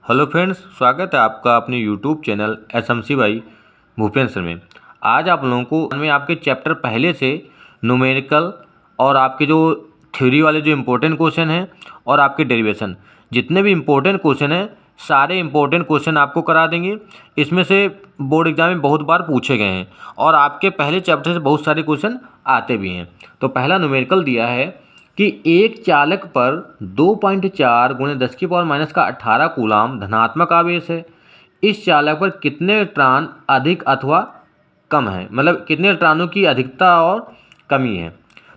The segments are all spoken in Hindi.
हेलो फ्रेंड्स, स्वागत है आपका अपने YouTube channel SMC by Bhupendra में। आज आप लोगों को में आपके चैप्टर पहले से न्यूमेरिकल और आपके जो थ्योरी वाले जो इम्पोर्टेंट क्वेश्चन हैं और आपके डेरिवेशन जितने भी इम्पोर्टेंट क्वेश्चन हैं सारे इम्पोर्टेंट क्वेश्चन आपको करा देंगे। इसमें से बोर्ड एग्जाम में बहुत बार पूछे गए हैं और आपके पहले चैप्टर से बहुत सारे क्वेश्चन आते भी हैं। तो पहला न्यूमेरिकल दिया है कि एक चालक पर 2.4 गुणे 10⁻⁻18 कूलाम धनात्मक आवेश है। इस चालक पर कितने इलेक्ट्रॉन अधिक अथवा कम है, मतलब कितने इलेक्ट्रॉनों की अधिकता और कमी है।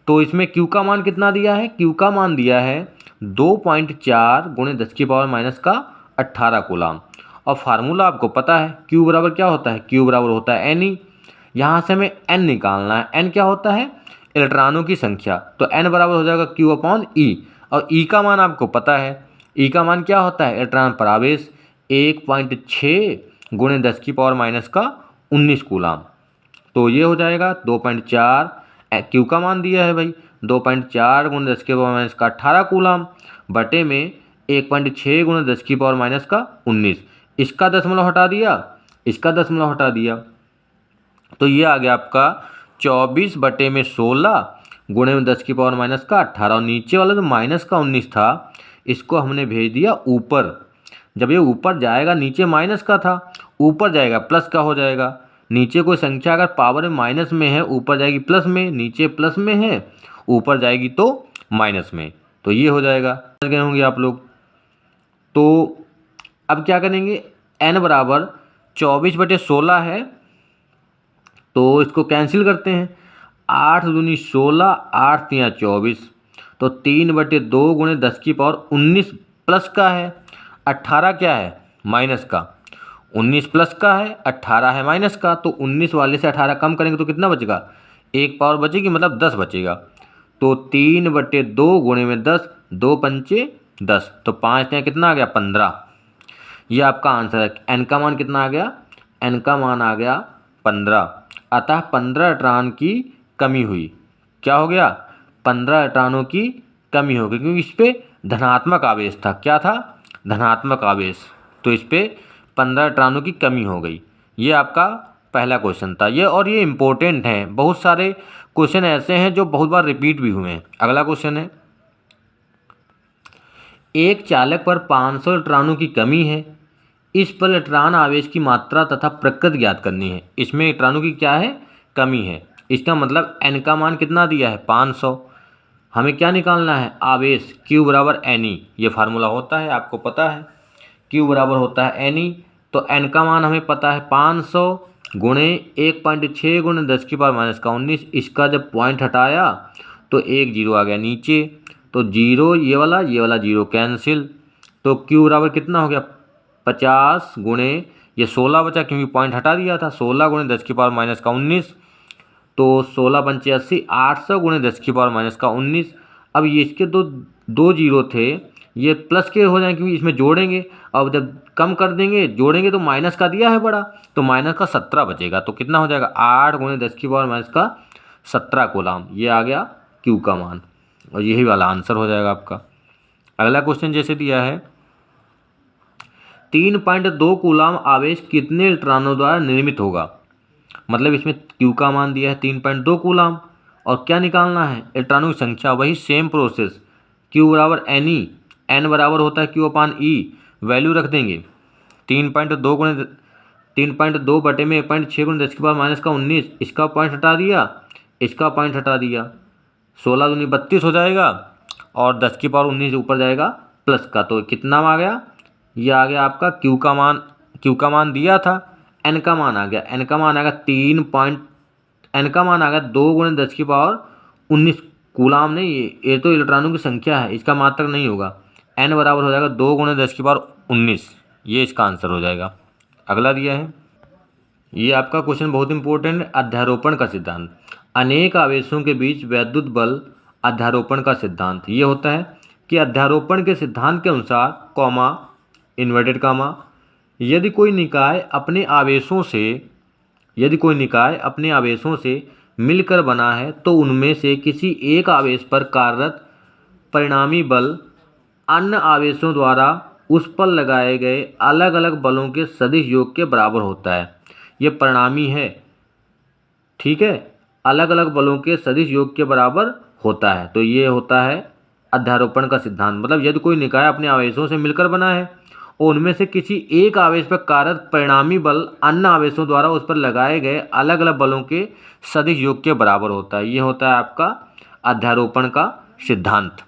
तो इसमें क्यू का मान कितना दिया है, क्यू का मान दिया है 2.4 गुणे 10⁻⁻18 कूलाम। और फार्मूला आपको पता है, क्यू बराबर क्या होता है, क्यू बराबर होता है एन ई। यहाँ से हमें एन निकालना है, एन क्या होता है, इलेक्ट्रॉनों की संख्या। तो एन बराबर हो जाएगा क्यू अपॉन ई। और ई का मान आपको पता है, ई का मान क्या होता है, इलेक्ट्रॉन पर आवेश 1.6 गुणे 10⁻⁻19 कूलाम। तो ये हो जाएगा 2.4, क्यू का मान दिया है भाई 2.4 गुणे 10⁻⁻18 कूलाम बटे में 1.6 गुणे 10⁻⁻19। इसका दशमलव हटा दिया, इसका दशमलव हटा दिया, तो ये आ गया आपका 24/16 गुणे में 10⁻⁻18। और नीचे वाला जो -19 था इसको हमने भेज दिया ऊपर। जब ये ऊपर जाएगा, नीचे माइनस का था, ऊपर जाएगा प्लस का हो जाएगा। नीचे कोई संख्या अगर पावर में माइनस में है ऊपर जाएगी प्लस में, नीचे प्लस में है ऊपर जाएगी तो माइनस में। तो ये हो जाएगा, समझ गए होंगे आप लोग। तो अब क्या करेंगे, n बराबर 24/16 है तो इसको कैंसिल करते हैं। 8 दूनी 16, 8 तिया 24, तो 3/2 गुणे 10⁻19 प्लस का है, 18 क्या है माइनस का, 19 प्लस का है, 18 है माइनस का। तो 19 वाले से 18 कम करेंगे तो कितना बचेगा, एक पावर बचेगी, मतलब 10 बचेगा। तो 3/2 गुणे में 10, 2 पंचे 10, तो 5 तिया कितना आ गया 15। ये आपका आंसर है। एन का मान कितना आ गया, एन का मान आ गया 15। अतः 15 इलेक्ट्रॉन की कमी हुई। क्या हो गया, 15 इलेक्ट्रॉनों की कमी हो गई, क्योंकि इस पर धनात्मक आवेश था। क्या था, धनात्मक आवेश, तो इस पर 15 इलेक्ट्रॉनों की कमी हो गई। ये आपका पहला क्वेश्चन था ये, और ये इम्पोर्टेंट है। बहुत सारे क्वेश्चन ऐसे हैं जो बहुत बार रिपीट भी हुए हैं। अगला क्वेश्चन है, एक चालक पर 500 इलेक्ट्रॉनों की कमी है। इस पर इलेक्ट्रॉन आवेश की मात्रा तथा प्रकृति ज्ञात करनी है। इसमें इलेक्ट्रॉनों की क्या है, कमी है। इसका मतलब एन का मान कितना दिया है 500। हमें क्या निकालना है, आवेश, क्यू बराबर एन ई। ये फार्मूला होता है, आपको पता है, क्यू बराबर होता है एन ई। तो एन का मान हमें पता है 500 गुणे 1.6 गुणे 10⁻⁻19। इसका जब पॉइंट हटाया तो एक जीरो आ गया नीचे, तो जीरो, ये वाला जीरो कैंसिल। तो क्यू बराबर कितना हो गया 50 गुणे, ये 16 बचा क्योंकि पॉइंट हटा दिया था, 16 गुणे 10⁻⁻19। तो 16 पंचे 80, 800 गुणे 10⁻⁻19। अब ये इसके दो जीरो थे, ये प्लस के हो जाएंगे क्योंकि इसमें जोड़ेंगे। अब जब कम कर देंगे जोड़ेंगे तो माइनस का दिया है बड़ा, तो माइनस का 17 बचेगा। तो कितना हो जाएगा 8 गुणे 10⁻⁻17 कूलाम। ये आ गया क्यू का मान, और यही वाला आंसर हो जाएगा आपका। अगला क्वेश्चन जैसे दिया है, 3.2 कूलाम आवेश कितने इलेक्ट्रॉनों द्वारा निर्मित होगा। मतलब इसमें क्यू का मान दिया है 3.2 कूलाम, और क्या निकालना है, इलेक्ट्रॉनों की संख्या। वही सेम प्रोसेस, क्यू बराबर एन ई, एन बराबर होता है क्यू अपान ई। वैल्यू रख देंगे 3.2 बटे में 1.6 गुणे 10⁻⁻19। इसका पॉइंट हटा दिया, इसका पॉइंट हटा दिया, 16 दूनी 32 हो जाएगा, और 10⁻19 ऊपर जाएगा प्लस का। तो कितना आ गया, ये आ गया आपका क्यू का मान। क्यू का मान दिया था, एन का मान आ गया, एन का मान आ गया 2 गुणे 10⁻19 कूलाम। नहीं, ये तो इलेक्ट्रॉनों की संख्या है, इसका मात्रक नहीं होगा। एन बराबर हो जाएगा 2 गुणे 10⁻19, ये इसका आंसर हो जाएगा। अगला दिया है, ये आपका क्वेश्चन बहुत इंपॉर्टेंट है, अध्यारोपण का सिद्धांत। अनेक आवेशों के बीच वैद्युत बल अध्यारोपण का सिद्धांत। ये होता है कि अध्यारोपण के सिद्धांत के अनुसार, कॉमा इन्वर्टेड कामा, यदि कोई निकाय अपने आवेशों से मिलकर बना है तो उनमें से किसी एक आवेश पर कार्यरत परिणामी बल अन्य आवेशों द्वारा उस पर लगाए गए अलग अलग बलों के सदिश योग के बराबर होता है। ये परिणामी है, ठीक है, अलग अलग बलों के सदिश योग के बराबर होता है। तो ये होता है अध्यारोपण का सिद्धांत। मतलब यदि कोई निकाय अपने आवेशों से मिलकर बना है और उनमें से किसी एक आवेश पर कारक परिणामी बल अन्य आवेशों द्वारा उस पर लगाए गए अलग अलग बलों के सदिश योग के बराबर होता है। ये होता है आपका अध्यारोपण का सिद्धांत।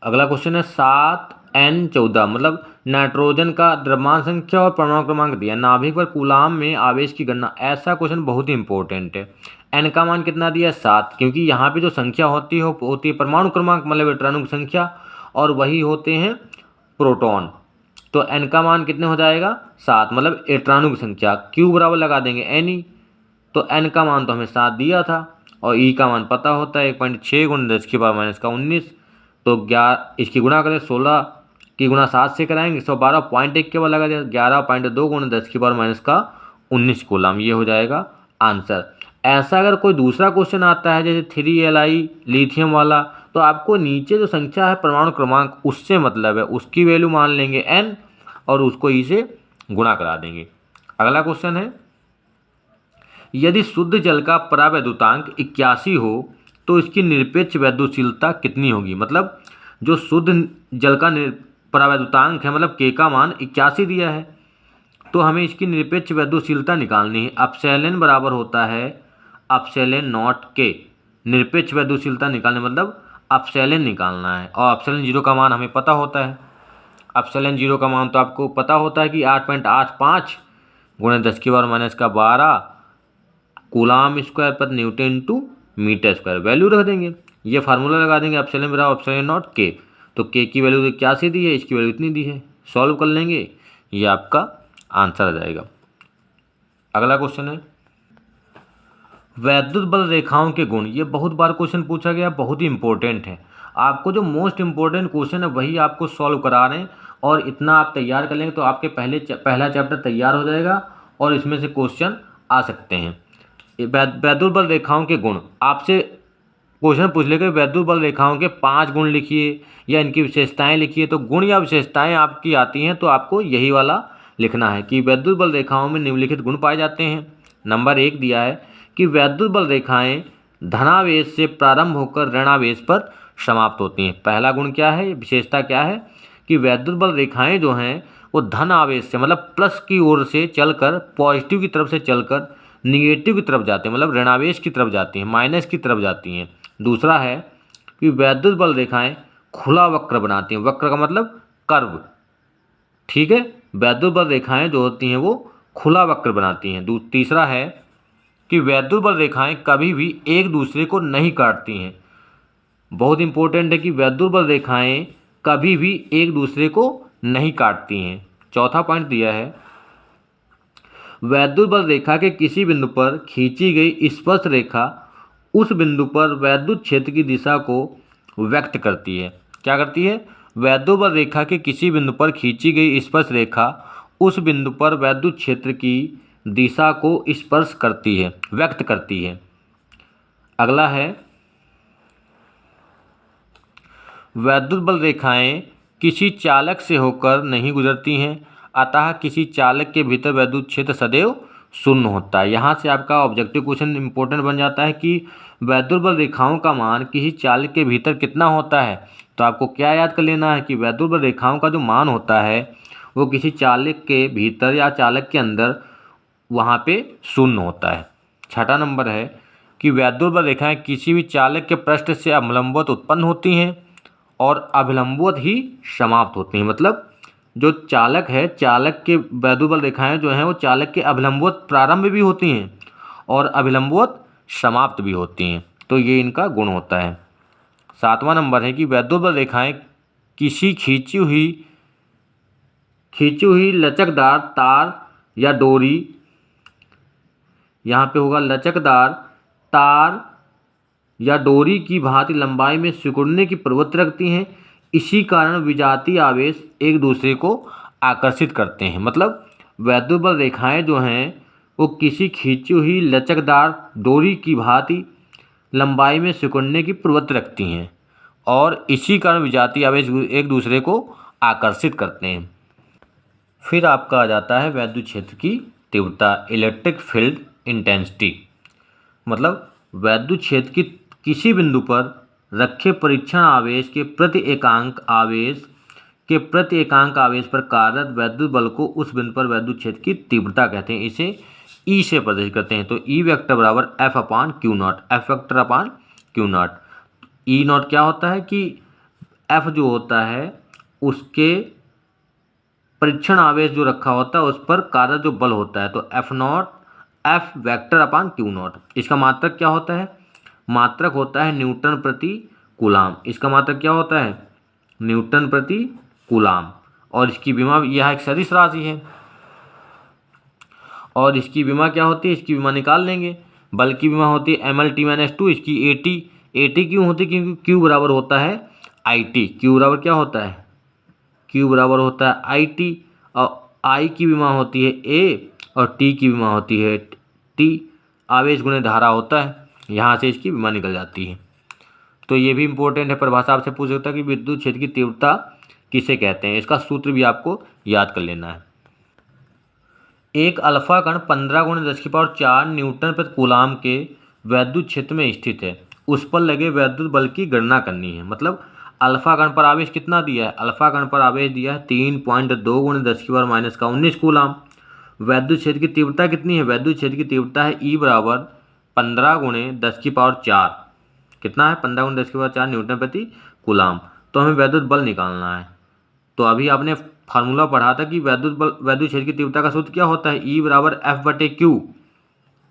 अगला क्वेश्चन है 7n14, मतलब नाइट्रोजन का द्रव्यमान संख्या और परमाणु क्रमांक दिया, नाभिक पर कूलाम में आवेश की गणना। ऐसा क्वेश्चन बहुत ही इंपॉर्टेंट है। n का मान कितना दिया है 7, क्योंकि यहाँ पे जो संख्या होती है परमाणु क्रमांक मतलब इलेक्ट्रॉनों की संख्या, और वही होते हैं प्रोटॉन। तो n का मान कितने हो जाएगा 7, मतलब इलेक्ट्रॉनों की संख्या। q बराबर लगा देंगे ne, तो n का मान तो हमें 7 दिया था और e का मान पता होता है 1.6 × 10⁻⁻19। तो 11 इसकी गुणा करें 16 की गुणा 7 से कराएंगे 112.1 के बाद लगा दिया 11.2 × 10⁻19 कूलम। ये हो जाएगा आंसर। ऐसा अगर कोई दूसरा क्वेश्चन आता है जैसे 3Li लिथियम वाला, तो आपको नीचे जो संख्या है परमाणु क्रमांक उससे मतलब है, उसकी वैल्यू मान लेंगे n और उसको e से गुणा करा देंगे। अगला क्वेश्चन है, यदि शुद्ध जल का परावैद्युतांक 81 हो तो इसकी निरपेक्ष वैद्युतशीलता कितनी होगी। मतलब जो शुद्ध जल का परावैद्युतांक है, मतलब के का मान 81 दिया है, तो हमें इसकी निरपेक्ष वैद्युतशीलता निकालनी है। अपसैलिन बराबर होता है अपसैलिन नॉट के। निरपेक्ष वैद्युतशीलता निकालने मतलब अपसैलिन निकालना है, और अपसैलिन 0 का मान हमें पता होता है। अपसैलिन 0 का मान तो आपको पता होता है कि 8.85 × 10⁻⁻12 कूलाम स्क्वायर पर newton into meter square. Value रख देंगे, ये फार्मूला लगा देंगे अपसैलिन बराबर अपसैलिन नॉट के। तो के की वैल्यू 81 दी है, इसकी वैल्यू इतनी दी है, सॉल्व कर लेंगे, ये आपका आंसर आ जाएगा। अगला क्वेश्चन है वैद्युत बल रेखाओं के गुण। ये बहुत बार क्वेश्चन पूछा गया, बहुत ही इंपॉर्टेंट है। आपको जो मोस्ट इंपॉर्टेंट क्वेश्चन है वही आपको सॉल्व करा रहे हैं, और इतना आप तैयार कर लेंगे तो आपके पहला चैप्टर तैयार हो जाएगा और इसमें से क्वेश्चन आ सकते हैं। वैद्युत बल रेखाओं के गुण, आपसे क्वेश्चन पूछ लेगा वैद्युत बल रेखाओं के 5 गुण लिखिए या इनकी विशेषताएं लिखिए, तो गुण या विशेषताएं आपकी आती हैं तो आपको यही वाला लिखना है कि वैद्युत बल रेखाओं में निम्नलिखित गुण पाए जाते हैं। नंबर 1 दिया है कि वैद्युत बल रेखाएं धनावेश से प्रारंभ होकर ऋणावेश पर समाप्त होती हैं। पहला गुण क्या है, विशेषता क्या है कि वैद्युत बल रेखाएं जो हैं वो धन आवेश से मतलब प्लस की ओर से चलकर पॉजिटिव की तरफ से चलकर निगेटिव की तरफ जाते हैं, मतलब ऋणावेश की तरफ जाती हैं, माइनस की तरफ जाती हैं। दूसरा है कि वैद्युत बल रेखाएं खुला वक्र बनाती हैं। वक्र का मतलब कर्व, ठीक है। वैद्युत बल रेखाएं जो होती हैं वो खुला वक्र बनाती हैं। तीसरा है कि वैद्युत बल रेखाएं कभी भी एक दूसरे को नहीं काटती हैं। बहुत इंपॉर्टेंट है कि वैद्युत बल रेखाएं कभी भी एक दूसरे को नहीं काटती हैं। चौथा पॉइंट दिया है वैद्युत बल रेखा के किसी बिंदु पर खींची गई स्पर्श रेखा उस बिंदु पर वैद्युत क्षेत्र की दिशा को व्यक्त करती है। क्या करती है, वैद्युत बल रेखा के किसी बिंदु पर खींची गई स्पर्श रेखा उस बिंदु पर वैद्युत क्षेत्र की दिशा को स्पर्श करती है, व्यक्त करती है। अगला है वैद्युत बल रेखाएं किसी चालक से होकर नहीं गुजरती हैं, अतः किसी चालक के भीतर वैद्युत क्षेत्र सदैव शून्य होता है। यहाँ से आपका ऑब्जेक्टिव क्वेश्चन इंपॉर्टेंट बन जाता है कि वैद्युत बल रेखाओं का मान किसी चालक के भीतर कितना होता है। तो आपको क्या याद कर लेना है कि वैद्युत बल रेखाओं का जो मान होता है वो किसी चालक के भीतर या चालक के अंदर वहाँ पे शून्य होता है। छठा नंबर है कि वैद्युत बल रेखाएं किसी भी चालक के पृष्ठ से अभिलंबवत उत्पन्न होती हैं और अभिलंबवत ही समाप्त होती हैं। मतलब जो चालक है, चालक के वैद्युत बल रेखाएं जो हैं वो चालक के अभिलंबवत प्रारंभ भी होती हैं और अभिलंबवत समाप्त भी होती हैं। तो ये इनका गुण होता है। सातवां नंबर है कि वैद्युत बल रेखाएं किसी खींची हुई लचकदार तार या डोरी, यहाँ पे होगा लचकदार तार या डोरी की भांति लंबाई में सिकुड़ने की प्रवृत्ति रखती हैं। इसी कारण विजातीय आवेश एक दूसरे को आकर्षित करते हैं। मतलब वैद्युत बल रेखाएं जो हैं वो किसी खींची हुई लचकदार डोरी की भांति लंबाई में सिकुड़ने की प्रवृत्ति रखती हैं और इसी कारण विजातीय आवेश एक दूसरे को आकर्षित करते हैं। फिर आपका आ जाता है वैद्युत क्षेत्र की तीव्रता, इलेक्ट्रिक फील्ड इंटेंसिटी। मतलब वैद्युत क्षेत्र की किसी बिंदु पर रखे परीक्षण आवेश के प्रति एकांक आवेश पर कार्यरत वैद्युत बल को उस बिंदु पर वैद्युत क्षेत्र की तीव्रता कहते हैं। इसे ई से प्रदर्शित करते हैं। तो ई वेक्टर बराबर F upon Q not, F vector upon Q not. E not क्या होता है कि एफ जो होता है उसके परीक्षण आवेश जो रखा होता है उस पर कार्यरत जो बल होता है, तो F not F vector upon Q not. इसका मात्रक क्या होता है? मात्रक होता है न्यूटन प्रति कूलाम। इसका मात्रक क्या होता है? न्यूटन प्रति कूलाम। और इसकी विमा, यह एक सदिश राशि है और इसकी विमा क्या होती है? इसकी विमा निकाल लेंगे। बल की विमा होती है M L T minus two, इसकी ए टी क्यों होती है? क्योंकि क्यू बराबर होता है आई टी। क्यू बराबर क्या होता है? क्यू बराबर होता है आई टी, और आई की विमा होती है ए और टी की विमा होती है टी। आवेश गुणे धारा होता है, यहाँ से इसकी विमा निकल जाती है। तो ये भी इंपॉर्टेंट है, परिभाषा आपसे पूछ सकता है कि विद्युत क्षेत्र की तीव्रता किसे कहते हैं। इसका सूत्र भी आपको याद कर लेना है। एक अल्फा कण 15 × 10⁴ न्यूटन प्रति कूलाम के वैद्युत क्षेत्र में स्थित है। उस पर लगे वैद्युत बल की गणना करनी है। मतलब अल्फा कण पर आवेश कितना दिया है? अल्फा कण पर आवेश दिया है 3.2 × 10⁻⁻⁻19 कूलाम। वैद्युत क्षेत्र की तीव्रता कितनी है? वैद्युत क्षेत्र की तीव्रता है ई बराबर 15 × 10⁴ कितना है? 15 × 10⁴ न्यूटन प्रति कूलाम। तो हमें वैद्युत बल निकालना है। तो अभी आपने फार्मूला पढ़ा था कि वैद्युत क्षेत्र की तीव्रता का सूत्र क्या होता है? ई बराबर एफ बटे क्यू।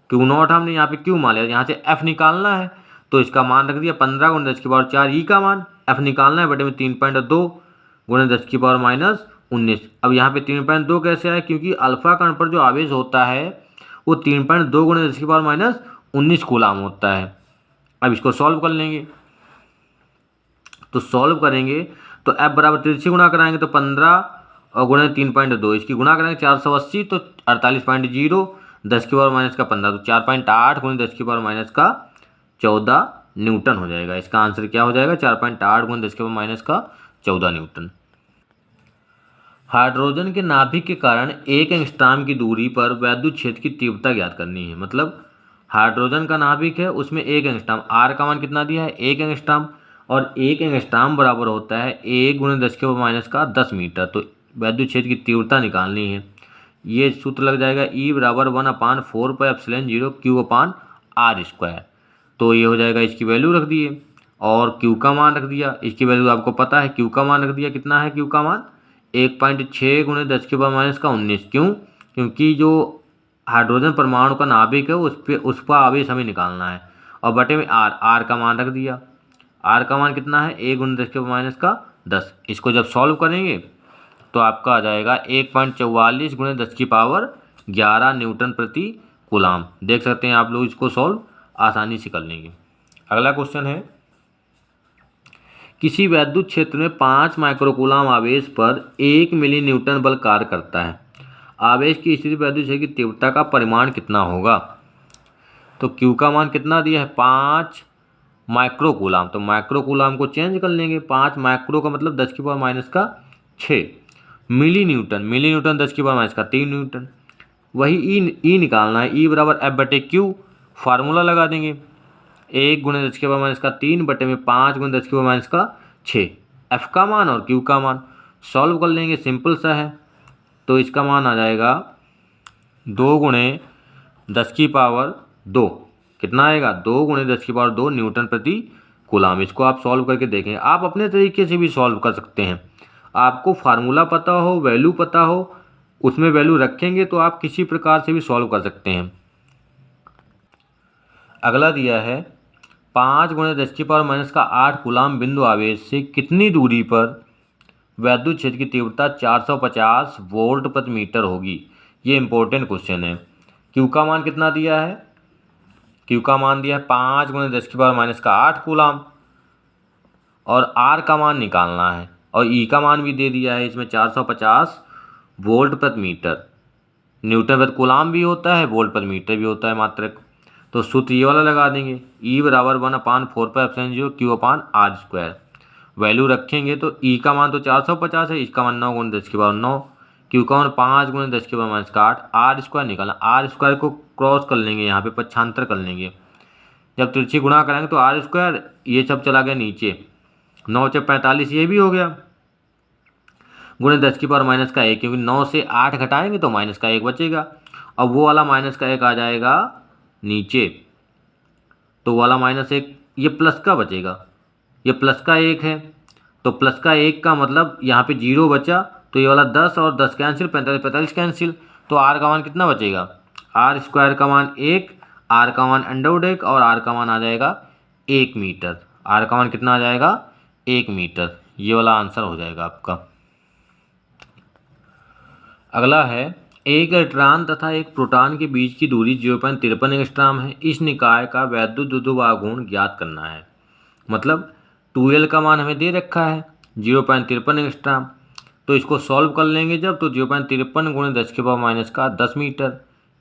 क्यू नॉट हमने यहाँ पे क्यू मान लिया, यहाँ से एफ निकालना है तो इसका मान रख दिया 15 × 10⁴ ई का मान। एफ निकालना है बटे में 3.2 × 10⁻⁻19। अब यहाँ पे 3.2 कैसे आया? क्योंकि अल्फा कण पर जो आवेश होता है वो 3.2 × 10⁻⁻19 कूलाम होता है। अब इसको सॉल्व कर लेंगे। तो सॉल्व करेंगे तो एफ बराबर 3 गुणा कराएंगे तो 15 और गुणे 3.2, इसकी गुणा कराएंगे 480 तो 48.0 10⁻⁻15 तो 4.8 × 10⁻⁻14 न्यूटन हो जाएगा। इसका आंसर क्या हो जाएगा? 4.8 × 10⁻⁻14 न्यूटन। हाइड्रोजन के नाभिक के कारण 1 एंगस्ट्रॉम की दूरी पर वैद्युत क्षेत्र की तीव्रता ज्ञात करनी है। मतलब हाइड्रोजन का नाभिक है, उसमें 1 एंगस्ट्रॉम, आर का मान कितना दिया है? 1 एंगस्ट्रॉम, और 1 एंगस्ट्रॉम बराबर होता है 1 × 10⁻10 मीटर। तो वैद्युत क्षेत्र की तीव्रता निकालनी है। ये सूत्र लग जाएगा ई बराबर 1/4πε0 Q/r²। तो ये हो जाएगा, इसकी वैल्यू रख दिए और Q का मान रख दिया। इसकी वैल्यू आपको पता है, Q का मान रख दिया। कितना है Q का मान? 1.6 × 10⁻⁻19। क्यों? क्योंकि जो हाइड्रोजन परमाणु का नाभिक है उसका आवेश हमें निकालना है। और बटे में आर का मान रख दिया। आर का मान कितना है? 1 × 10⁻10। इसको जब सॉल्व करेंगे तो आपका आ जाएगा 1.44 × 10⁻11 न्यूटन प्रति कूलाम। देख सकते हैं आप लोग, इसको सॉल्व आसानी से कर लेंगे। अगला क्वेश्चन है, किसी वैद्युत क्षेत्र में 5 माइक्रोकूलाम आवेश पर 1 मिली न्यूटन बल कार्य करता है। आवेश की स्थिति वैद्युत क्षेत्र की तीव्रता का परिमाण कितना होगा? तो क्यू का मान कितना दिया है? 5 माइक्रोकूलाम। तो माइक्रोकूलाम को चेंज कर लेंगे। 5 माइक्रो का मतलब 10⁻⁻6 मिली न्यूटन 10⁻⁻3 न्यूटन। वही ई निकालना है। ई बराबर एफ बटे क्यू, फार्मूला लगा देंगे 1 × 10⁻3 बटे में 5 × 10⁻6 एफ का मान और क्यू का मान। सॉल्व कर लेंगे, सिंपल सा है। तो इसका मान आ जाएगा 2 × 10⁻2। कितना आएगा? 2 × 10⁻2 न्यूटन प्रति कूलाम। इसको आप सॉल्व करके देखें। आप अपने तरीके से भी सॉल्व कर सकते हैं। आपको फार्मूला पता हो, वैल्यू पता हो, उसमें वैल्यू रखेंगे तो आप किसी प्रकार से भी सॉल्व कर सकते हैं। अगला दिया है 5 × 10⁻⁻8 कूलाम बिंदु आवेश से कितनी दूरी पर वैद्युत क्षेत्र की तीव्रता 450 वोल्ट प्रति मीटर होगी। ये इंपॉर्टेंट क्वेश्चन है। क्यू का मान कितना दिया है? क्यू का मान दिया है 5 × 10⁻8 कूलाम और आर का मान निकालना है और ई का मान भी दे दिया है इसमें 450 वोल्ट प्रति मीटर। न्यूटन प्रति कूलाम भी होता है, वोल्ट प्रति मीटर भी होता है मात्रक। तो सूत्र ये वाला लगा देंगे, ई बराबर 1/4πε0 Q/r²। वैल्यू रखेंगे तो ई का मान तो 450 है, इसका मान 9 गुणे 10 की पावर 9, क्यू का मान 5 गुणे 10 की पावर माइनस का 8, आर स्क्वायर निकालना, आर स्क्वायर को क्रॉस कर लेंगे, यहाँ पे पक्षांतर कर लेंगे, जब तिरछी गुणा करेंगे तो आर स्क्वायर ये सब चला गया नीचे, 9 से 45 ये भी हो गया, गुणे 10 की पावर माइनस का 1, क्योंकि 9 से 8 घटाएंगे तो माइनस का 1 बचेगा। अब वो वाला माइनस का 1 आ जाएगा नीचे, तो वो वाला -1 ये प्लस का बचेगा, ये प्लस का 1 है, तो प्लस का 1 का मतलब यहाँ पे 0 बचा, तो ये वाला 10 और 10 कैंसिल, 45 45 कैंसिल, तो आर का मान कितना बचेगा, आर स्क्वायर का मान 1, आर का मान √1 और आर का मान आ जाएगा 1 मीटर, आर का मान कितना आ जाएगा 1 मीटर, ये वाला आंसर हो जाएगा आपका। अगला है, एक इलेक्ट्रॉन तथा एक प्रोटॉन के बीच की दूरी 0.53 एंगस्ट्रॉम है, इस निकाय का वैद्युत विद्युत आघूर्ण ज्ञात करना है। मतलब 2L का मान हमें दे रखा है 0.53 एंगस्ट्रॉम, तो इसको सॉल्व कर लेंगे जब, तो 0.53 गुणे 10 की पावर माइनस का 10 मीटर,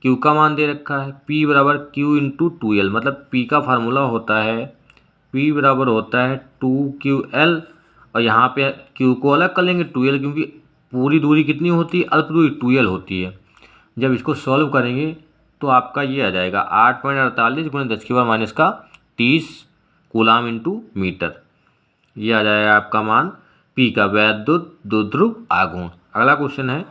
Q का मान दे रखा है P बराबर Q इंटू 2L, मतलब P का फार्मूला होता है P बराबर होता है 2QL, और यहाँ पे Q को अलग कर लेंगे 2L, क्योंकि पूरी दूरी कितनी होती है, अल्प दूरी 2L होती है। जब इसको सॉल्व करेंगे तो आपका ये आ जाएगा 8.48 गुणे 10 की पावर माइनस का 30 कूलाम इंटू मीटर, ये आ जाएगा आपका मान P का वैद्युत द्विध्रुव आघूर्ण। अगला क्वेश्चन है,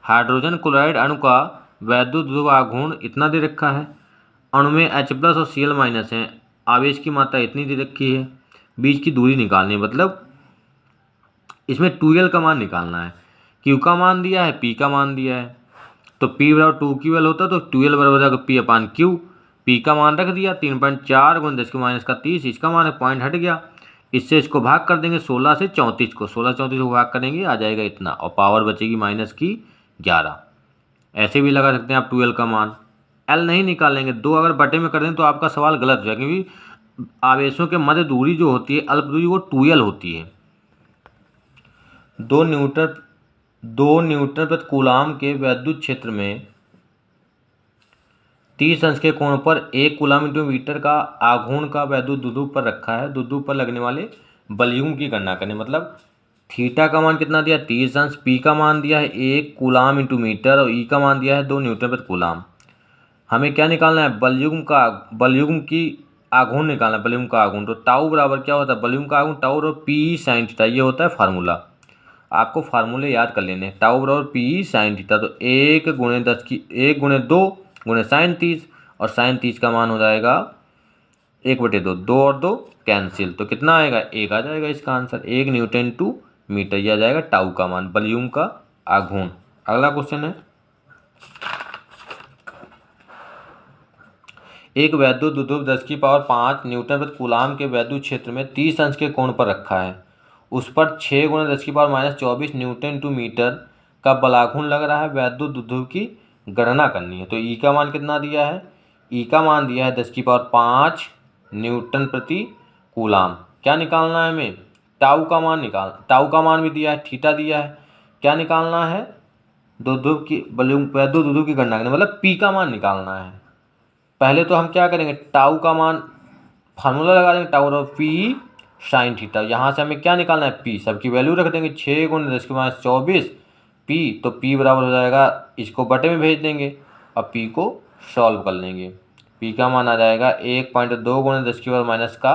हाइड्रोजन क्लोराइड अणु का वैद्युत द्विध्रुव आघूर्ण इतना दे रखा है, अणु में H+ और Cl- है, आवेश की मात्रा इतनी दे रखी है, बीच की दूरी निकालनी है, मतलब इसमें 2L का मान निकालना है, Q का मान दिया है, P का मान दिया है, तो P बराबर 2QL होता है, तो 2L बराबर हो जाएगा P/Q, P का मान रख दिया 3.4 गुणे 10 की माइनस का 30, इसका मान है पॉइंट हट गया, इससे इसको भाग कर देंगे 16 से 34 को, 16 34 को भाग करेंगे आ जाएगा इतना, और पावर बचेगी -11। ऐसे भी लगा सकते हैं आप 2L का मान, L नहीं निकालेंगे, 2 अगर बटे में कर दें तो आपका सवाल गलत हो जाएगा, क्योंकि आवेशों के मध्य दूरी जो होती है अल्प दूरी वो 2L होती है। 2 न्यूटन प्रति कूलाम के वैद्युत क्षेत्र में 30 अंश के कोण पर 1 कूलाम इंटू मीटर का आघूर्ण का वैद्युत द्विध्रुव पर रखा है, द्विध्रुव पर लगने वाले बलयुग्म की गणना करें। मतलब थीटा का मान कितना दिया 30 अंश, पी का मान दिया है 1 कूलाम इंटू मीटर, और ई का मान दिया है 2 न्यूटन प्रति कूलाम। हमें क्या निकालना है, बलयुग्म की आघूर्ण निकालना है, बलयुग्म का आघूर्ण। तो टाउ बराबर क्या होता है, बलयुग्म का आघूर्ण टाउ और पी साइन थीटा, ये होता है फार्मूला, आपको फार्मूले याद कर लेने। टाउ बराबर पी साइन थीटा, तो 1 गुणे 2 गुणे साइन 30, और साइन 30 का मान हो जाएगा 1/2, 2 और 2 कैंसिल, तो कितना आएगा 1 आ जाएगा इसका आंसर, 1 न्यूटन टू मीटर, यह आ जाएगा टाउ का मान, बलयुग्म का आघूर्ण। अगला क्वेश्चन है, एक वैद्युत द्विध्रुव 10 की पावर 5 न्यूटन प्रति कूलाम के वैद्युत क्षेत्र में 30 अंश के कोण पर रखा है, उस पर 6 गुणे 10 की पावर -24 न्यूटन टू मीटर का बलाघूर्ण लग रहा है, वैद्युत द्विध्रुव की गणना करनी है। तो ई का मान कितना दिया है, ई का मान दिया है 10 की पावर 5 न्यूटन प्रति कूलाम। क्या निकालना है हमें, टाउ का मान भी दिया है, थीटा दिया है, क्या निकालना है, वैद्युत द्विध्रुव की गणना करनी, मतलब पी का मान निकालना है। पहले तो हम क्या करेंगे, टाउ का मान फार्मूला लगा देंगे, टाउ और पी साइन थीटा, यहाँ से हमें क्या निकालना है, पी, सबकी वैल्यू रख देंगे, 6 गुणे 10 की माइनस 24 पी, तो पी बराबर हो जाएगा, इसको बटे में भेज देंगे और पी को सॉल्व कर लेंगे, पी का मान आ जाएगा 1.2 गुणे 10 की पावर माइनस का